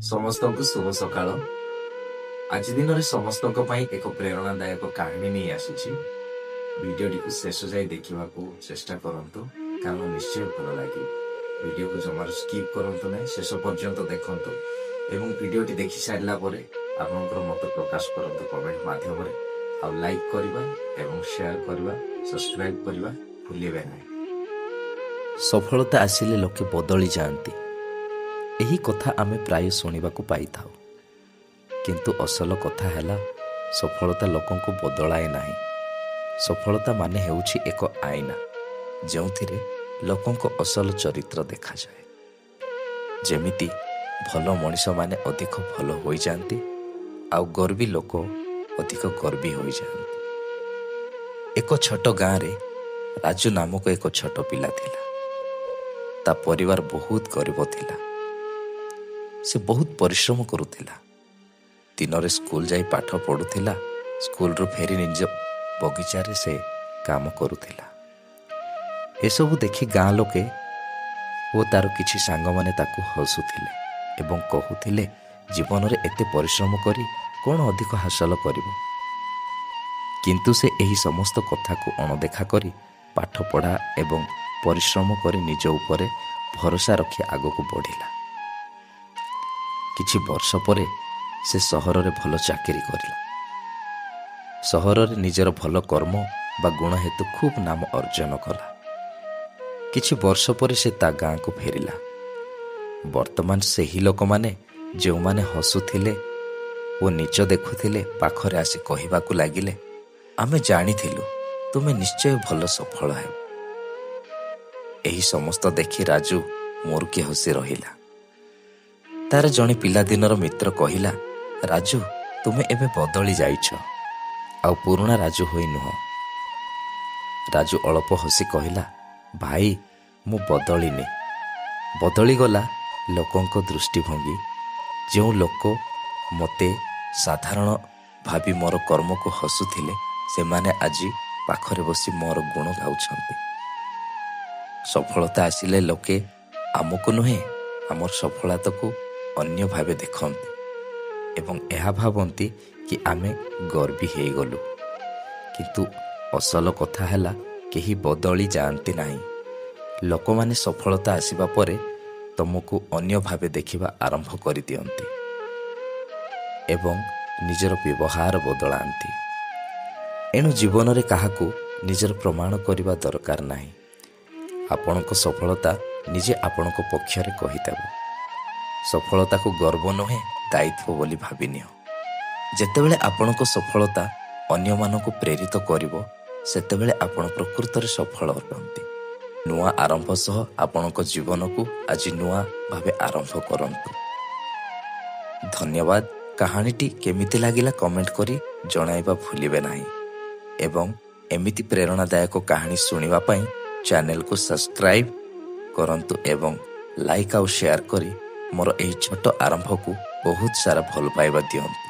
ସମସ୍ତଙ୍କୁ ଶୁଭ ସକାଳ। ଆଜି ଦିନରେ ସମସ୍ତଙ୍କ ପାଇଁ ଏକ ପ୍ରେରଣାଦାୟକ କାହାଣୀ ନେଇ ଆସୁଛି। ଭିଡିଓଟିକୁ ଶେଷ ଯାଇ ଦେଖିବାକୁ ଚେଷ୍ଟା କରନ୍ତୁ, କାରଣ ନିଶ୍ଚୟ ଭଲ ଲାଗିବ। ଭିଡିଓକୁ ଜମାରୁ ସ୍କିପ୍ କରନ୍ତୁ ନାହିଁ, ଶେଷ ପର୍ଯ୍ୟନ୍ତ ଦେଖନ୍ତୁ ଏବଂ ଭିଡିଓଟି ଦେଖି ସାରିଲା ପରେ ଆପଣଙ୍କର ମତ ପ୍ରକାଶ କରନ୍ତୁ କମେଣ୍ଟ ମାଧ୍ୟମରେ। ଆଉ ଲାଇକ୍ କରିବା ଏବଂ ସେୟାର କରିବା, ସବସ୍କ୍ରାଇବ୍ କରିବା ଭୁଲିବେ ନାହିଁ। ସଫଳତା ଆସିଲେ ଲୋକେ ବଦଳି ଯାଆନ୍ତି, ଏହି କଥା ଆମେ ପ୍ରାୟ ଶୁଣିବାକୁ ପାଇଥାଉ। କିନ୍ତୁ ଅସଲ କଥା ହେଲା, ସଫଳତା ଲୋକଙ୍କୁ ବଦଳାଏ ନାହିଁ। ସଫଳତା ମାନେ ହେଉଛି ଏକ ଆଇନା, ଯେଉଁଥିରେ ଲୋକଙ୍କ ଅସଲ ଚରିତ୍ର ଦେଖାଯାଏ। ଯେମିତି ଭଲ ମଣିଷମାନେ ଅଧିକ ଭଲ ହୋଇଯାଆନ୍ତି, ଆଉ ଗର୍ବୀ ଲୋକ ଅଧିକ ଗର୍ବୀ ହୋଇଯାଆନ୍ତି। ଏକ ଛୋଟ ଗାଁରେ ରାଜୁ ନାମକ ଏକ ଛୋଟ ପିଲା ଥିଲା। ତା ପରିବାର ବହୁତ ଗରିବ ଥିଲା। ସେ ବହୁତ ପରିଶ୍ରମ କରୁଥିଲା। ଦିନରେ ସ୍କୁଲ ଯାଇ ପାଠ ପଢ଼ୁଥିଲା, ସ୍କୁଲରୁ ଫେରି ନିଜ ବଗିଚାରେ ସେ କାମ କରୁଥିଲା। ଏସବୁ ଦେଖି ଗାଁ ଲୋକେ ଓ ତାର କିଛି ସାଙ୍ଗମାନେ ତାକୁ ହସୁଥିଲେ ଏବଂ କହୁଥିଲେ, ଜୀବନରେ ଏତେ ପରିଶ୍ରମ କରି କ'ଣ ଅଧିକ ହାସଲ କରିବ? କିନ୍ତୁ ସେ ଏହି ସମସ୍ତ କଥାକୁ ଅଣଦେଖା କରି ପାଠପଢ଼ା ଏବଂ ପରିଶ୍ରମ କରି ନିଜ ଉପରେ ଭରସା ରଖି ଆଗକୁ ବଢ଼ିଲା। କିଛି ବର୍ଷ ପରେ ସେ ସହରରେ ଭଲ ଚାକିରି କରିଲା। ସହରରେ ନିଜର ଭଲ କର୍ମ ବା ଗୁଣ ହେତୁ ଖୁବ୍ ନାମ ଅର୍ଜନ କଲା। କିଛି ବର୍ଷ ପରେ ସେ ତା ଗାଁକୁ ଫେରିଲା। ବର୍ତ୍ତମାନ ସେହି ଲୋକମାନେ ଯେଉଁମାନେ ହସୁଥିଲେ ଓ ନୀଚ ଦେଖୁଥିଲେ, ପାଖରେ ଆସି କହିବାକୁ ଲାଗିଲେ, ଆମେ ଜାଣିଥିଲୁ ତୁମେ ନିଶ୍ଚୟ ଭଲ ସଫଳ ହେବ। ଏହି ସମସ୍ତ ଦେଖି ରାଜୁ ମୁରୁକି ହସି ରହିଲା। ତାର ଜଣେ ପିଲାଦିନର ମିତ୍ର କହିଲା, ରାଜୁ, ତୁମେ ଏବେ ବଦଳି ଯାଇଛ, ଆଉ ପୁରୁଣା ରାଜୁ ହୋଇ ନୁହଁ। ରାଜୁ ଅଳ୍ପ ହସି କହିଲା, ଭାଇ, ମୁଁ ବଦଳିନି। ବଦଳିଗଲା ଲୋକଙ୍କ ଦୃଷ୍ଟିଭଙ୍ଗୀ। ଯେଉଁ ଲୋକ ମୋତେ ସାଧାରଣ ଭାବି ମୋର କର୍ମକୁ ହସୁଥିଲେ, ସେମାନେ ଆଜି ପାଖରେ ବସି ମୋର ଗୁଣ ଗାଉଛନ୍ତି। ସଫଳତା ଆସିଲେ ଲୋକେ ଆମକୁ ନୁହେଁ, ଆମର ସଫଳତାକୁ ଅନ୍ୟ ଭାବେ ଦେଖନ୍ତି ଏବଂ ଏହା ଭାବନ୍ତି କି ଆମେ ଗର୍ବୀ ହେଇଗଲୁ। କିନ୍ତୁ ଅସଲ କଥା ହେଲା, କେହି ବଦଳି ଯାଆନ୍ତି ନାହିଁ। ଲୋକମାନେ ସଫଳତା ଆସିବା ପରେ ତମକୁ ଅନ୍ୟ ଭାବେ ଦେଖିବା ଆରମ୍ଭ କରିଦିଅନ୍ତି ଏବଂ ନିଜର ବ୍ୟବହାର ବଦଳାନ୍ତି। ଏଣୁ ଜୀବନରେ କାହାକୁ ନିଜର ପ୍ରମାଣ କରିବା ଦରକାର ନାହିଁ। ଆପଣଙ୍କ ସଫଳତା ନିଜେ ଆପଣଙ୍କ ପକ୍ଷରେ କହିଦେବ। ସଫଳତାକୁ ଗର୍ବ ନୁହେଁ, ଦାୟିତ୍ୱ ବୋଲି ଭାବିନିଅ। ଯେତେବେଳେ ଆପଣଙ୍କ ସଫଳତା ଅନ୍ୟମାନଙ୍କୁ ପ୍ରେରିତ କରିବ, ସେତେବେଳେ ଆପଣ ପ୍ରକୃତରେ ସଫଳ ଅଟନ୍ତି। ନୂଆ ଆରମ୍ଭ ସହ ଆପଣଙ୍କ ଜୀବନକୁ ଆଜି ନୂଆ ଭାବେ ଆରମ୍ଭ କରନ୍ତୁ। ଧନ୍ୟବାଦ। କାହାଣୀଟି କେମିତି ଲାଗିଲା କମେଣ୍ଟ କରି ଜଣାଇବା ଭୁଲିବେ ନାହିଁ ଏବଂ ଏମିତି ପ୍ରେରଣାଦାୟକ କାହାଣୀ ଶୁଣିବା ପାଇଁ ଚ୍ୟାନେଲକୁ ସବସ୍କ୍ରାଇବ୍ କରନ୍ତୁ ଏବଂ ଲାଇକ୍ ଆଉ ସେୟାର କରି ମୋର ଏହି ଛୋଟ ଆରମ୍ଭକୁ ବହୁତ ସାରା ଭଲ ପାଇବା ଦିଅନ୍ତୁ।